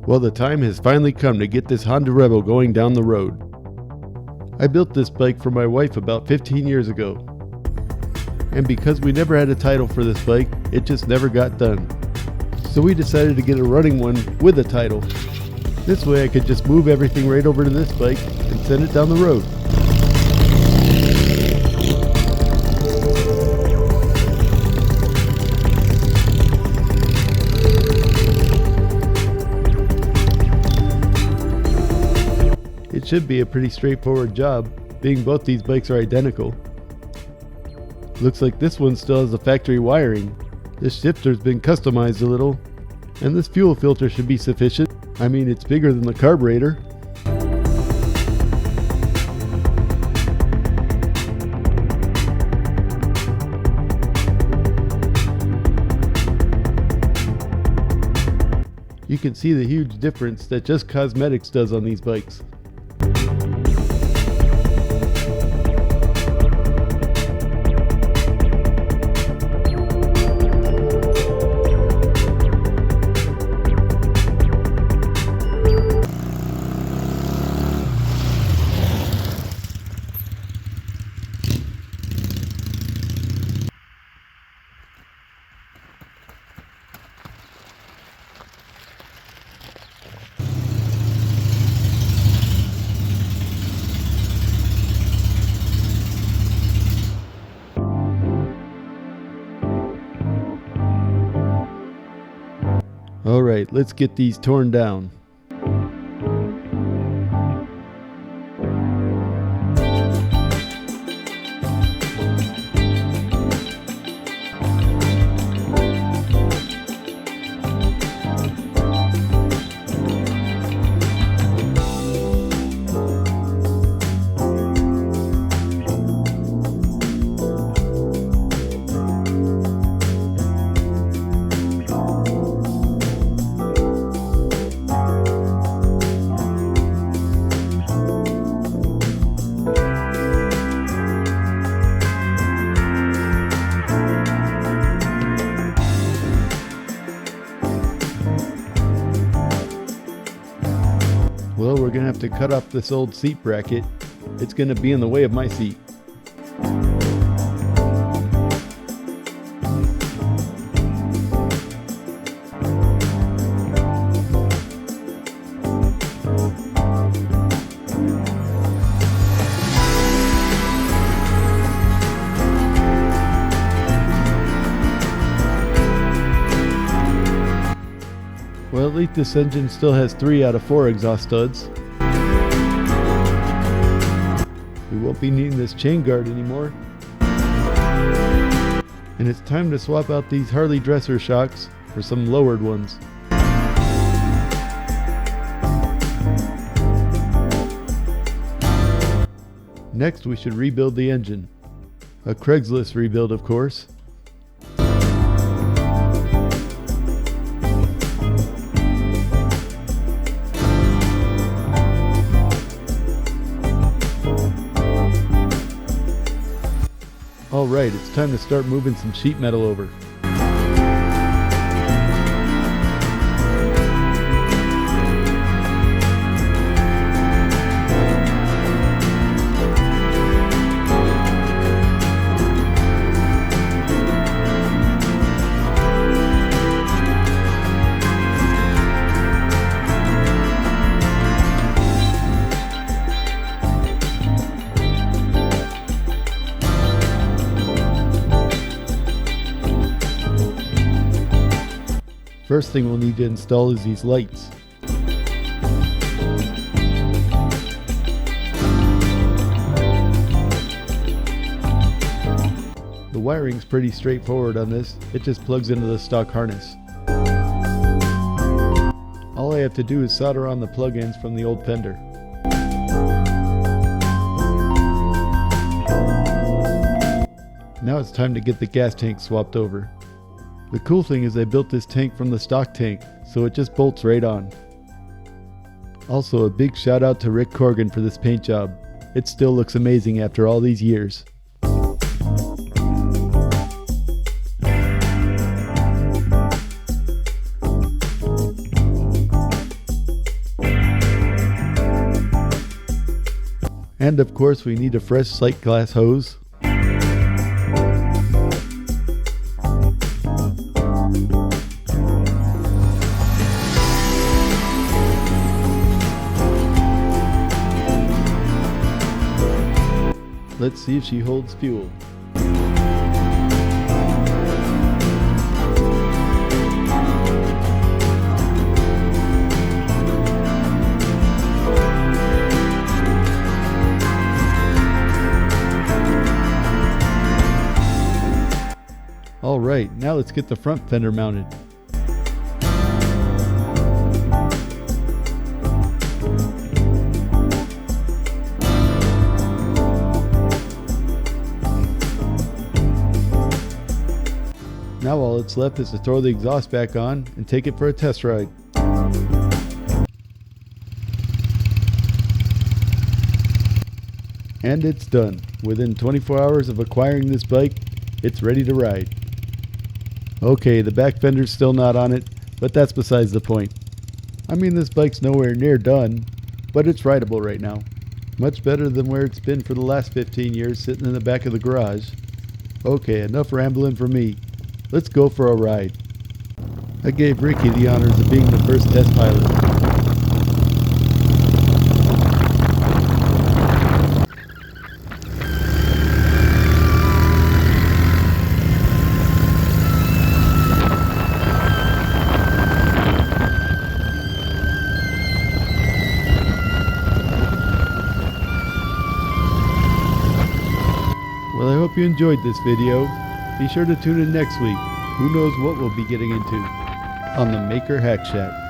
Well, the time has finally come to get this Honda Rebel going down the road. I built this bike for my wife about 15 years ago. And because we never had a title for this bike, it just never got done. So we decided to get a running one with a title. This way I could just move everything right over to this bike and send it down the road. It should be a pretty straightforward job, being both these bikes are identical. Looks like this one still has the factory wiring. This shifter's been customized a little, and this fuel filter should be sufficient. I mean, it's bigger than the carburetor. You can see the huge difference that just cosmetics does on these bikes. Alright, let's get these torn down. Well, we're gonna have to cut off this old seat bracket. It's gonna be in the way of my seat. Well, at least this engine still has 3 out of 4 exhaust studs. We won't be needing this chain guard anymore. And it's time to swap out these Harley dresser shocks for some lowered ones. Next, we should rebuild the engine. A Craigslist rebuild, of course. Alright, it's time to start moving some sheet metal over. First thing we'll need to install is these lights. The wiring's pretty straightforward on this, it just plugs into the stock harness. All I have to do is solder on the plug-ins from the old fender. Now it's time to get the gas tank swapped over. The cool thing is I built this tank from the stock tank, so it just bolts right on. Also, a big shout out to Rick Corgan for this paint job. It still looks amazing after all these years. And of course we need a fresh sight glass hose. Let's see if she holds fuel. Alright, now let's get the front fender mounted. Now all that's left is to throw the exhaust back on and take it for a test ride. And it's done. Within 24 hours of acquiring this bike, it's ready to ride. Okay, the back fender's still not on it, but that's besides the point. I mean, this bike's nowhere near done, but it's rideable right now. Much better than where it's been for the last 15 years sitting in the back of the garage. Okay, enough rambling from me. Let's go for a ride. I gave Ricky the honors of being the first test pilot. Well, I hope you enjoyed this video. Be sure to tune in next week. Who knows what we'll be getting into on the Maker Hack Shack.